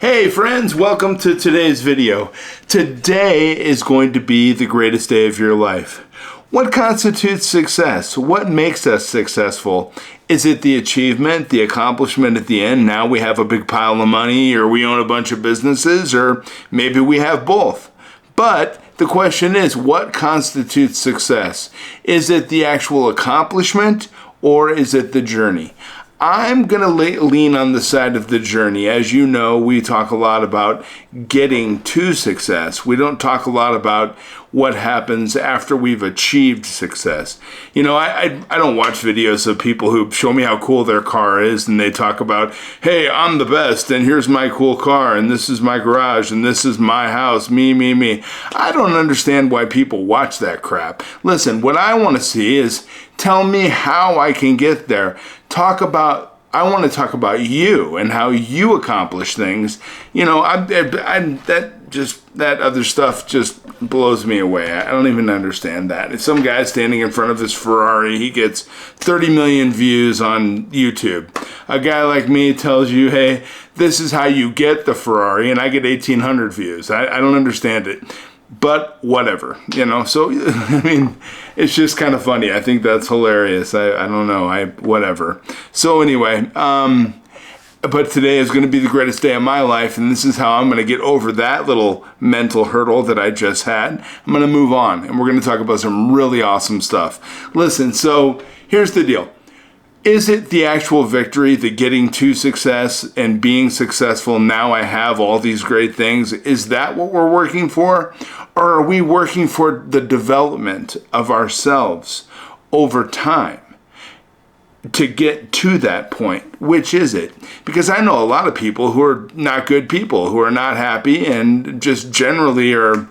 Hey friends, welcome to today's video. Today is going to be the greatest day of your life. What constitutes success? What makes us successful? Is it the achievement, the accomplishment at the end? Now we have a big pile of money, or we own a bunch of businesses, or maybe we have both. But the question is, what constitutes success? Is it the actual accomplishment, or is it the journey? I'm going to lean on the side of the journey. As you know, we talk a lot about getting to success. We don't talk a lot about what happens after we've achieved success. You know, I don't watch videos of people who show me how cool their car is, and they talk about, hey, I'm the best, and here's my cool car, and this is my garage, and this is my house, me. I don't understand why people watch that crap. Listen, what I want to see is tell me how I can get there. I want to talk about you and how you accomplish things. You know, that other stuff just blows me away. I don't even understand that. If some guy standing in front of his Ferrari, he gets 30 million views on YouTube. A guy like me tells you, hey, this is how you get the Ferrari, and I get 1,800 views. I don't understand it. But whatever, you know, so, I mean, it's just kind of funny. I think that's hilarious. I don't know, whatever. So anyway, but today is going to be the greatest day of my life, and this is how I'm going to get over that little mental hurdle that I just had. I'm going to move on, and we're going to talk about some really awesome stuff. Listen, so here's the deal. Is it the actual victory, the getting to success and being successful? Now I have all these great things. Is that what we're working for? Or are we working for the development of ourselves over time to get to that point? Which is it? Because I know a lot of people who are not good people, who are not happy and just generally are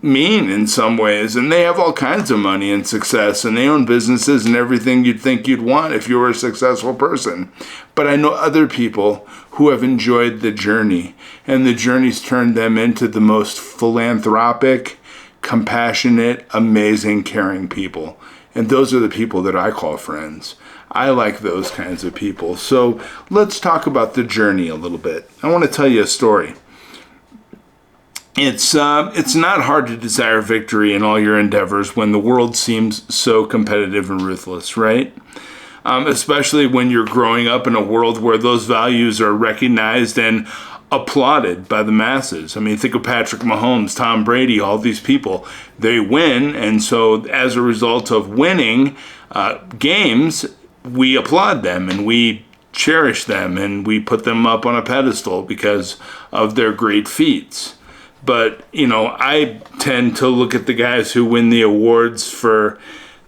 mean in some ways, and they have all kinds of money and success, and they own businesses and everything you'd think you'd want if you were a successful person. But I know other people who have enjoyed the journey, and the journey's turned them into the most philanthropic, compassionate, amazing, caring people. And those are the people that I call friends. I like those kinds of people. So let's talk about the journey a little bit. I want to tell you a story. It's not hard to desire victory in all your endeavors when the world seems so competitive and ruthless, right? Especially when you're growing up in a world where those values are recognized and applauded by the masses. I mean, think of Patrick Mahomes, Tom Brady, all these people. They win, and so as a result of winning games, we applaud them and we cherish them and we put them up on a pedestal because of their great feats. But, you know, I tend to look at the guys who win the awards for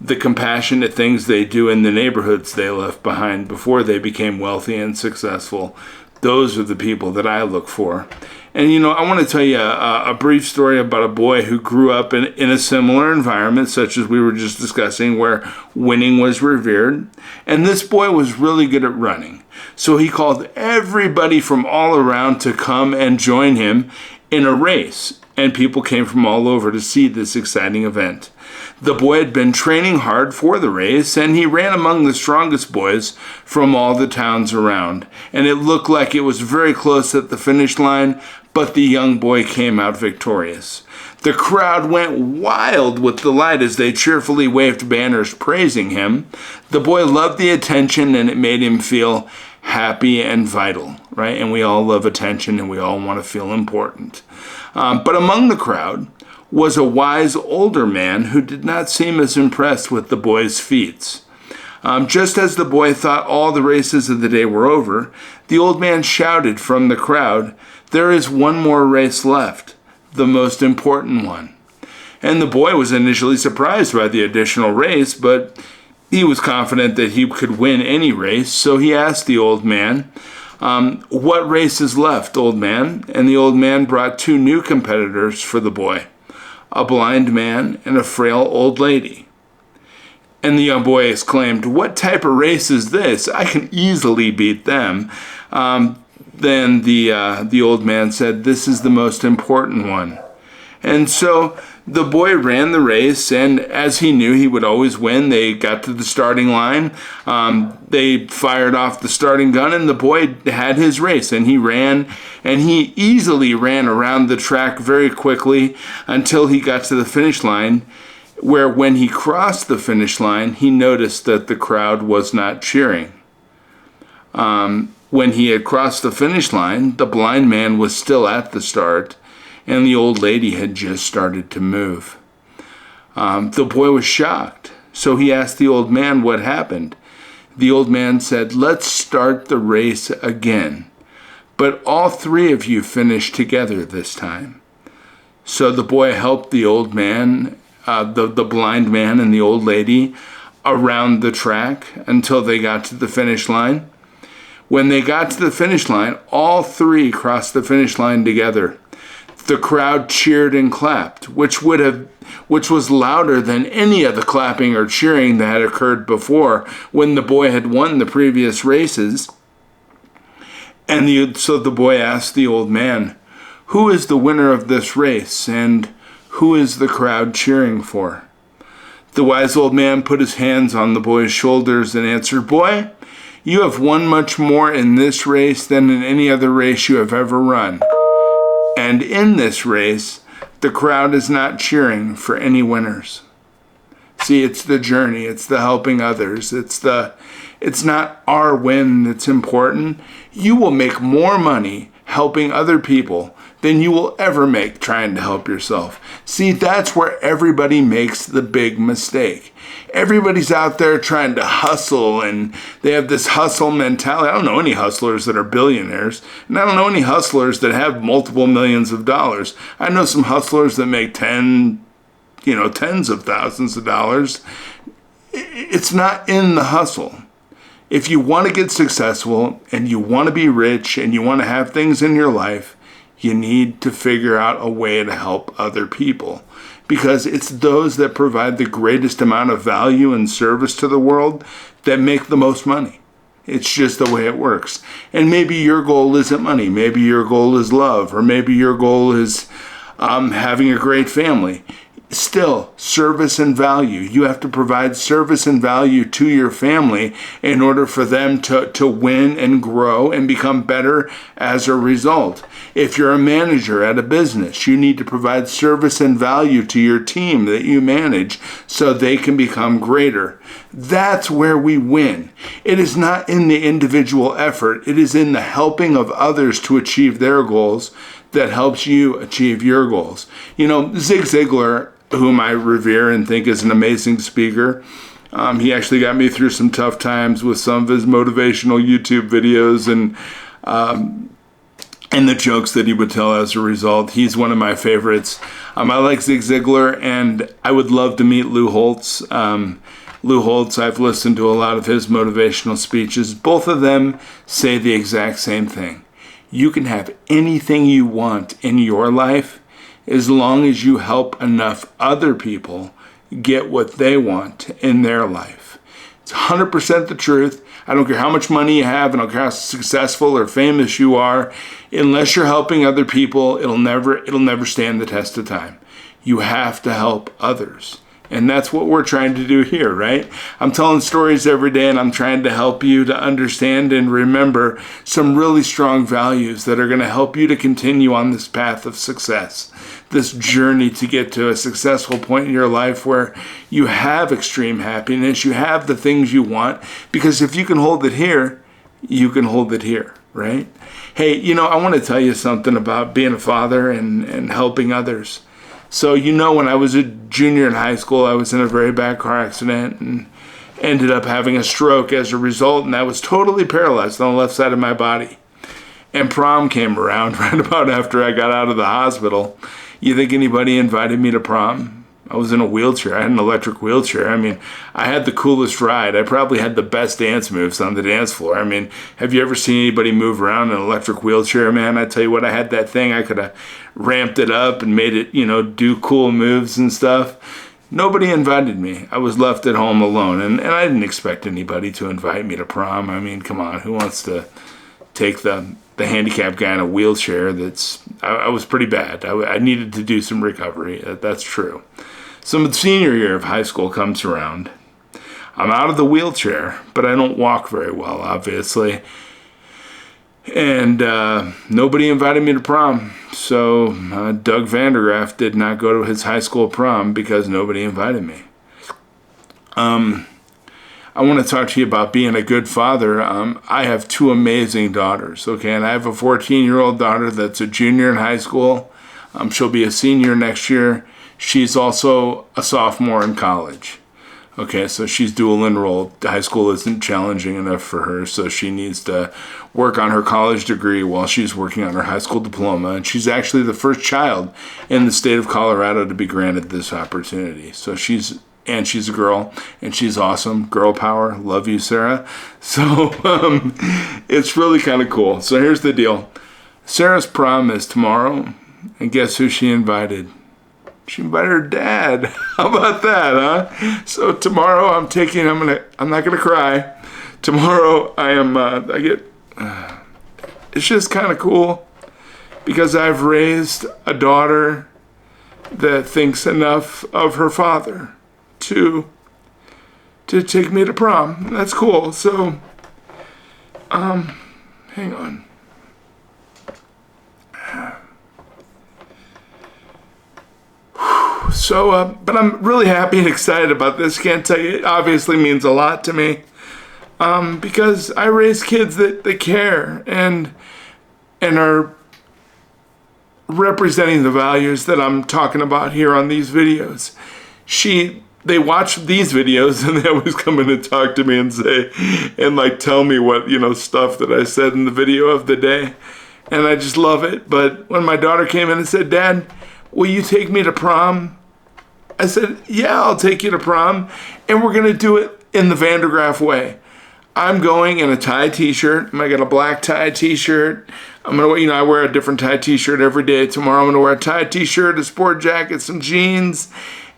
the compassionate things they do in the neighborhoods they left behind before they became wealthy and successful. Those are the people that I look for. And, you know, I want to tell you a brief story about a boy who grew up in a similar environment, such as we were just discussing, where winning was revered. And this boy was really good at running. So he called everybody from all around to come and join him in a race, and people came from all over to see this exciting event. The boy had been training hard for the race, and he ran among the strongest boys from all the towns around. And it looked like it was very close at the finish line, but the young boy came out victorious. The crowd went wild with delight as they cheerfully waved banners praising him. The boy loved the attention, and it made him feel happy and vital, right? And we all love attention, and we all want to feel important. But among the crowd was a wise older man who did not seem as impressed with the boy's feats. Just as the boy thought all the races of the day were over, the old man shouted from the crowd, "There is one more race left, the most important one." And the boy was initially surprised by the additional race, but he was confident that he could win any race, so he asked the old man, "What race is left, old man?" And the old man brought two new competitors for the boy, a blind man and a frail old lady. And the young boy exclaimed, "What type of race is this? I can easily beat them." Then the old man said, "This is the most important one." And so The boy ran the race, and as he knew he would always win, they got to the starting line. They fired off the starting gun, and the boy had his race, and he ran, and he easily ran around the track very quickly until he got to the finish line, where when he crossed the finish line, he noticed that the crowd was not cheering. When he had crossed the finish line, the blind man was still at the start, and the old lady had just started to move. The boy was shocked, so he asked the old man what happened. The old man said, "Let's start the race again, but all three of you finish together this time." So the boy helped the old man, the blind man and the old lady around the track until they got to the finish line. When they got to the finish line, all three crossed the finish line together. The crowd cheered and clapped, which was louder than any of the clapping or cheering that had occurred before when the boy had won the previous races. And so the boy asked the old man, "Who is the winner of this race, and who is the crowd cheering for?" The wise old man put his hands on the boy's shoulders and answered, "Boy, you have won much more in this race than in any other race you have ever run. And in this race, the crowd is not cheering for any winners." See, it's the journey. It's the helping others. It's not our win that's important. You will make more money helping other people than you will ever make trying to help yourself. See, that's where everybody makes the big mistake. Everybody's out there trying to hustle, and they have this hustle mentality. I don't know any hustlers that are billionaires, and I don't know any hustlers that have multiple millions of dollars. I know some hustlers that make tens of thousands of dollars. It's not in the hustle. If you want to get successful and you want to be rich and you want to have things in your life, you need to figure out a way to help other people, because it's those that provide the greatest amount of value and service to the world that make the most money. It's just the way it works. And maybe your goal isn't money. Maybe your goal is love, or maybe your goal is having a great family. Still, service and value. You have to provide service and value to your family in order for them to win and grow and become better as a result. If you're a manager at a business, you need to provide service and value to your team that you manage so they can become greater. That's where we win. It is not in the individual effort. It is in the helping of others to achieve their goals that helps you achieve your goals. Zig Ziglar, whom I revere and think is an amazing speaker, he actually got me through some tough times with some of his motivational YouTube videos and the jokes that he would tell as a result. He's one of my favorites. I like Zig Ziglar, and I would love to meet Lou Holtz. Lou Holtz, I've listened to a lot of his motivational speeches. Both of them say the exact same thing. You can have anything you want in your life as long as you help enough other people get what they want in their life. It's 100% the truth. I don't care how much money you have, and I don't care how successful or famous you are. Unless you're helping other people, it'll never stand the test of time. You have to help others. And that's what we're trying to do here, right? I'm telling stories every day, and I'm trying to help you to understand and remember some really strong values that are going to help you to continue on this path of success, this journey to get to a successful point in your life where you have extreme happiness, you have the things you want, because if you can hold it here, you can hold it here, right? Hey, I want to tell you something about being a father and helping others. So, when I was a junior in high school, I was in a very bad car accident and ended up having a stroke as a result, and I was totally paralyzed on the left side of my body. And prom came around right about after I got out of the hospital. You think anybody invited me to prom? I was in a wheelchair. I had an electric wheelchair. I had the coolest ride. I probably had the best dance moves on the dance floor. Have you ever seen anybody move around in an electric wheelchair, man? I tell you what, I had that thing. I could have ramped it up and made it, do cool moves and stuff. Nobody invited me. I was left at home alone, and I didn't expect anybody to invite me to prom. Come on, who wants to take the handicapped guy in a wheelchair that's I was pretty bad. I needed to do some recovery. That's true. So the senior year of high school comes around. I'm out of the wheelchair, but I don't walk very well, obviously. And nobody invited me to prom. So Doug Vandergraph did not go to his high school prom because nobody invited me. I want to talk to you about being a good father. I have two amazing daughters, okay? And I have a 14-year-old daughter that's a junior in high school. She'll be a senior next year. She's also a sophomore in college. Okay, so she's dual enrolled. High school isn't challenging enough for her, so she needs to work on her college degree while she's working on her high school diploma. And she's actually the first child in the state of Colorado to be granted this opportunity. So she's a girl, and she's awesome. Girl power. Love you, Sarah. So it's really kind of cool. So here's the deal. Sarah's prom is tomorrow, and guess who she invited? She invited her dad. How about that, huh? So tomorrow I'm not gonna cry. Tomorrow it's just kind of cool because I've raised a daughter that thinks enough of her father to take me to prom. That's cool. So, hang on. So, but I'm really happy and excited about this. Can't tell you, it obviously means a lot to me. Because I raise kids that care and are representing the values that I'm talking about here on these videos. They watch these videos and they always come in and talk to me and say, and like tell me what, stuff that I said in the video of the day. And I just love it. But when my daughter came in and said, "Dad, will you take me to prom?" I said, "Yeah, I'll take you to prom. And we're going to do it in the Vandergraph way. I'm going in a tie t-shirt. I got a black tie t-shirt. I'm going to, I wear a different tie t-shirt every day. Tomorrow I'm going to wear a tie t-shirt, a sport jacket, some jeans.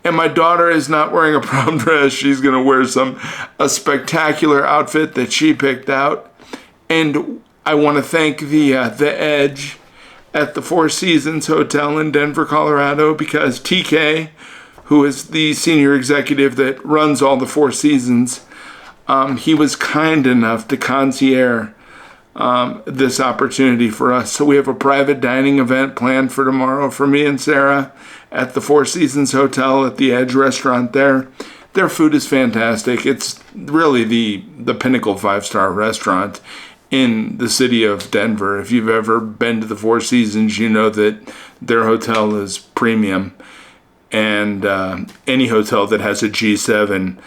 And my daughter is not wearing a prom dress. She's going to wear a spectacular outfit that she picked out. And I want to thank the Edge at the Four Seasons Hotel in Denver, Colorado, because TK, who is the senior executive that runs all the Four Seasons, he was kind enough to concierge this opportunity for us. So we have a private dining event planned for tomorrow for me and Sarah at the Four Seasons Hotel at the Edge restaurant there. Their food is fantastic. It's really the pinnacle 5-star restaurant in the city of Denver. If you've ever been to the Four Seasons, you know that their hotel is premium. And any hotel that has a G7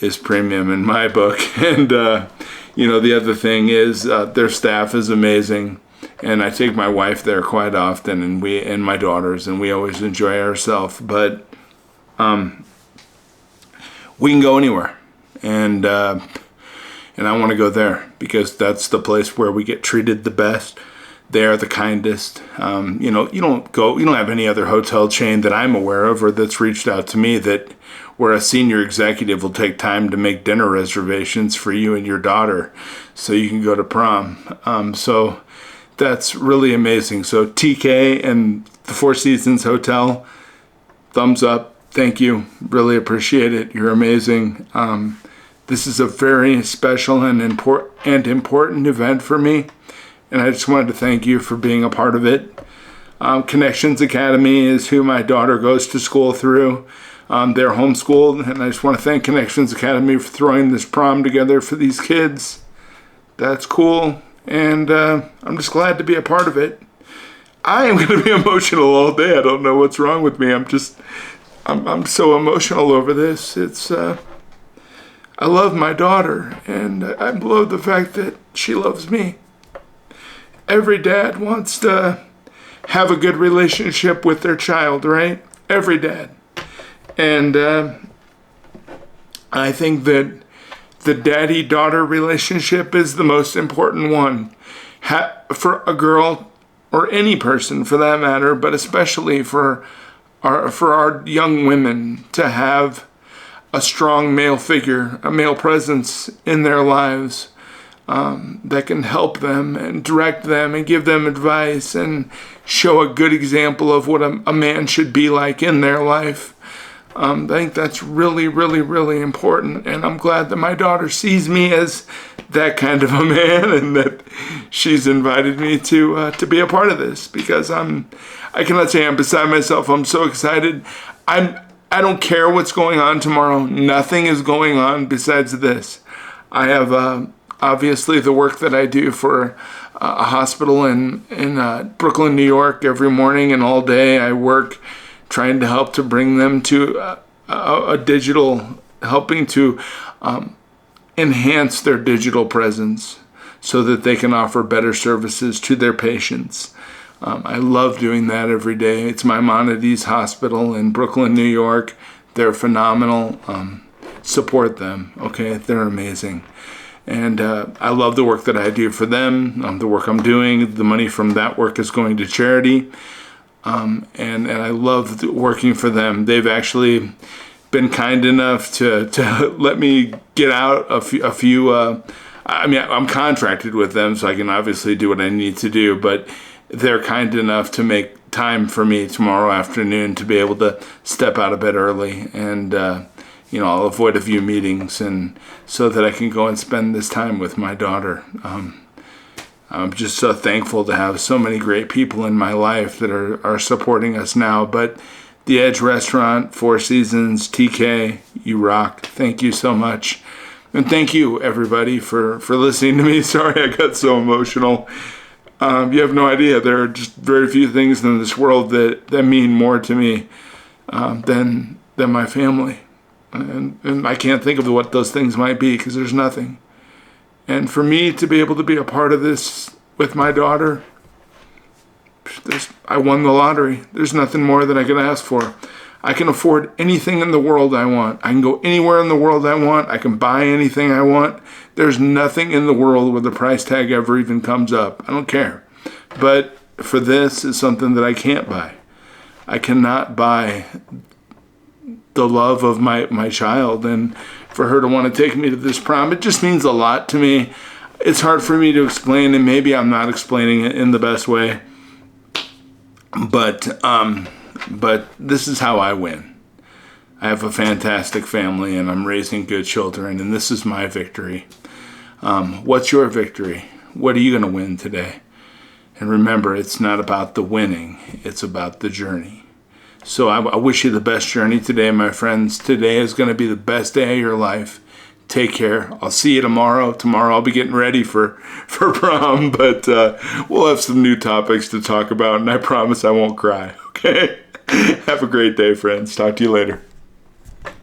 is premium in my book. And, the other thing is their staff is amazing. And I take my wife there quite often, and my daughters, and we always enjoy ourselves. But we can go anywhere. And I want to go there because that's the place where we get treated the best. They are the kindest. You don't have any other hotel chain that I'm aware of or that's reached out to me where a senior executive will take time to make dinner reservations for you and your daughter so you can go to prom. So that's really amazing. So TK and the Four Seasons Hotel, thumbs up. Thank you. Really appreciate it. You're amazing. This is a very special and important event for me. And I just wanted to thank you for being a part of it. Connections Academy is who my daughter goes to school through. They're homeschooled, and I just want to thank Connections Academy for throwing this prom together for these kids. That's cool, and I'm just glad to be a part of it. I am going to be emotional all day. I don't know what's wrong with me. I'm so emotional over this. I love my daughter, and I love the fact that she loves me. Every dad wants to have a good relationship with their child, right? Every dad. And I think that the daddy-daughter relationship is the most important one for a girl, or any person for that matter, but especially for our young women to have a strong male figure, a male presence in their lives. that can help them and direct them and give them advice and show a good example of what a man should be like in their life. I think that's really, really, really important, and I'm glad that my daughter sees me as that kind of a man, and that she's invited me to be a part of this, because I cannot say I'm beside myself. I'm so excited. I don't care what's going on tomorrow. Nothing is going on besides this. I have obviously the work that I do for a hospital in Brooklyn, New York. Every morning and all day I work trying to help to bring them to a digital, helping to enhance their digital presence so that they can offer better services to their patients. I love doing that every day. It's Maimonides Hospital in Brooklyn, New York. They're phenomenal. Support them, okay? They're amazing. And I love the work that I do for them, the work I'm doing. The money from that work is going to charity. And I love working for them. They've actually been kind enough to let me get out a few I'm contracted with them, so I can obviously do what I need to do, but they're kind enough to make time for me tomorrow afternoon to be able to step out of bed early, and I'll avoid a few meetings, and so that I can go and spend this time with my daughter. I'm just so thankful to have so many great people in my life that are supporting us now. But The Edge Restaurant, Four Seasons, TK, you rock. Thank you so much. And thank you, everybody, for listening to me. Sorry I got so emotional. You have no idea. There are just very few things in this world that mean more to me than my family. And I can't think of what those things might be, because there's nothing. And for me to be able to be a part of this with my daughter, I won the lottery. There's nothing more that I can ask for. I can afford anything in the world I want. I can go anywhere in the world I want. I can buy anything I want. There's nothing in the world where the price tag ever even comes up. I don't care. But for this, it's something that I can't buy. I cannot buy the love of my child, and for her to want to take me to this prom, it just means a lot to me. It's hard for me to explain, and maybe I'm not explaining it in the best way, but this is how I win. I have a fantastic family, and I'm raising good children, and this is my victory. What's your victory? What are you going to win today? And remember, it's not about the winning, it's about the journey. So I wish you the best journey today, my friends. Today is going to be the best day of your life. Take care. I'll see you tomorrow. Tomorrow I'll be getting ready for prom, but we'll have some new topics to talk about, and I promise I won't cry, okay? Have a great day, friends. Talk to you later.